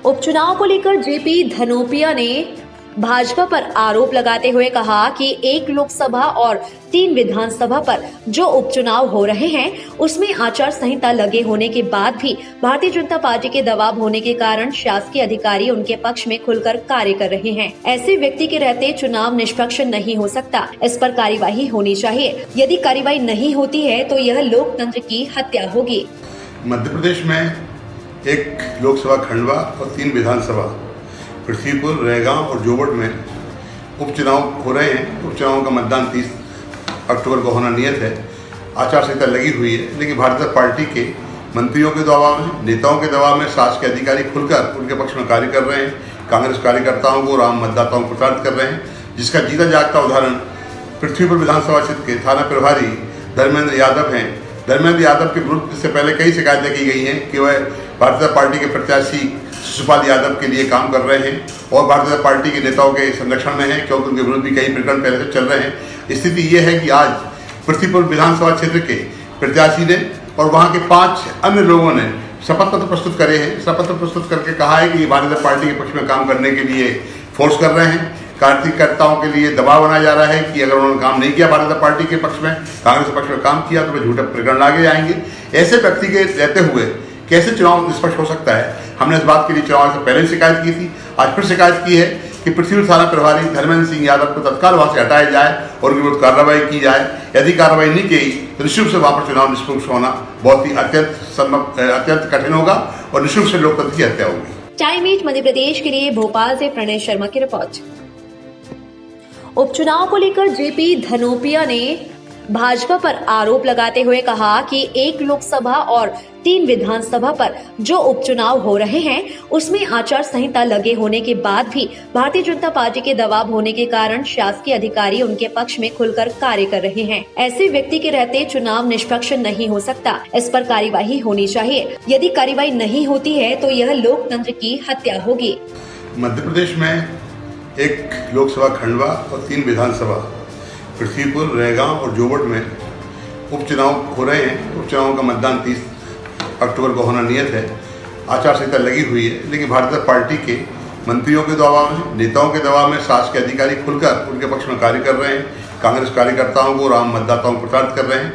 उपचुनाव को लेकर जेपी धनोपिया ने भाजपा पर आरोप लगाते हुए कहा कि एक लोकसभा और 3 विधानसभा पर जो उपचुनाव हो रहे हैं उसमें आचार संहिता लगे होने के बाद भी भारतीय जनता पार्टी के दबाव होने के कारण शासकीय अधिकारी उनके पक्ष में खुलकर कार्य कर रहे हैं। ऐसे व्यक्ति के रहते चुनाव निष्पक्ष नहीं हो सकता, इस पर कार्यवाही होनी चाहिए। यदि कार्यवाही नहीं होती है तो यह लोकतंत्र की हत्या होगी। मध्य प्रदेश में एक लोकसभा खंडवा और 3 विधानसभा पृथ्वीपुर, रैगांव और जोबट में उपचुनाव हो रहे हैं। उपचुनावों का मतदान 30 अक्टूबर को होना नियत है। आचार संहिता लगी हुई है, लेकिन भारतीय जनता पार्टी के मंत्रियों के दबाव में, नेताओं के दबाव में शासकीय अधिकारी खुलकर उनके पक्ष में कार्य कर रहे हैं। कांग्रेस कार्यकर्ताओं को, राम मतदाताओं को प्रताड़ित कर रहे हैं, जिसका जीता जागता उदाहरण पृथ्वीपुर विधानसभा क्षेत्र के थाना प्रभारी धर्मेंद्र यादव हैं। धर्मेंद्र यादव के विरुद्ध इससे पहले कई शिकायतें की गई हैं कि वह भारतीय जनता पार्टी के प्रत्याशी शिशुपाल यादव के लिए काम कर रहे हैं और भारतीय जनता पार्टी के नेताओं के संरक्षण में हैं, क्योंकि उनके विरुद्ध भी कई प्रकरण पहले से चल रहे हैं। स्थिति ये है कि आज पृथ्वीपुर विधानसभा क्षेत्र के प्रत्याशी ने और वहाँ के 5 अन्य लोगों ने शपथ पत्र प्रस्तुत करे हैं। शपथ पत्र प्रस्तुत करके कहा है कि ये भारतीय जनता पार्टी के पक्ष में काम करने के लिए फोर्स कर रहे हैं। कार्यकर्ताओं के लिए दबाव बनाया जा रहा है कि अगर उन्होंने काम नहीं किया भारतीय जनता पार्टी के पक्ष में, कांग्रेस के पक्ष में काम किया तो वे झूठे प्रकरण लागे जाएंगे। ऐसे व्यक्ति के रहते हुए कैसे चुनाव निष्पक्ष हो सकता है? हमने इस बात के लिए चुनाव से पहले शिकायत की थी, आज फिर शिकायत की है कि पृथ्वीपुर थाना प्रभारी धर्मेंद्र सिंह यादव को तत्काल वहां से हटाया जाए और उनके विरुद्ध कार्रवाई की जाए। यदि कार्रवाई नहीं की तो निश्चित से वहां पर चुनाव निष्पक्ष होना बहुत ही अत्यंत कठिन होगा और निश्चित से लोकतंत्र की हत्या होगी। टाइम 8 मध्य प्रदेश के लिए भोपाल से प्रणय शर्मा की रिपोर्ट। उपचुनाव को लेकर जेपी धनोपिया ने भाजपा पर आरोप लगाते हुए कहा कि एक लोकसभा और 3 विधानसभा पर जो उपचुनाव हो रहे हैं उसमें आचार संहिता लगे होने के बाद भी भारतीय जनता पार्टी के दबाव होने के कारण शासकीय अधिकारी उनके पक्ष में खुलकर कार्य कर रहे हैं। ऐसे व्यक्ति के रहते चुनाव निष्पक्ष नहीं हो सकता, इस पर कार्यवाही होनी चाहिए। यदि कार्यवाही नहीं होती है तो यह लोकतंत्र की हत्या होगी। मध्य प्रदेश में एक लोकसभा खंडवा और 3 विधानसभा पृथ्वीपुर, रैगांव और जोबट में उपचुनाव हो रहे हैं। उपचुनावों का मतदान 30 अक्टूबर को होना नियत है। आचार संहिता लगी हुई है, लेकिन भारतीय जनता पार्टी के मंत्रियों के दबाव में, नेताओं के दबाव में शासकीय अधिकारी खुलकर उनके पक्ष में कार्य कर रहे हैं। कांग्रेस कार्यकर्ताओं को, राम मतदाताओं को प्रताड़ित कर रहे हैं,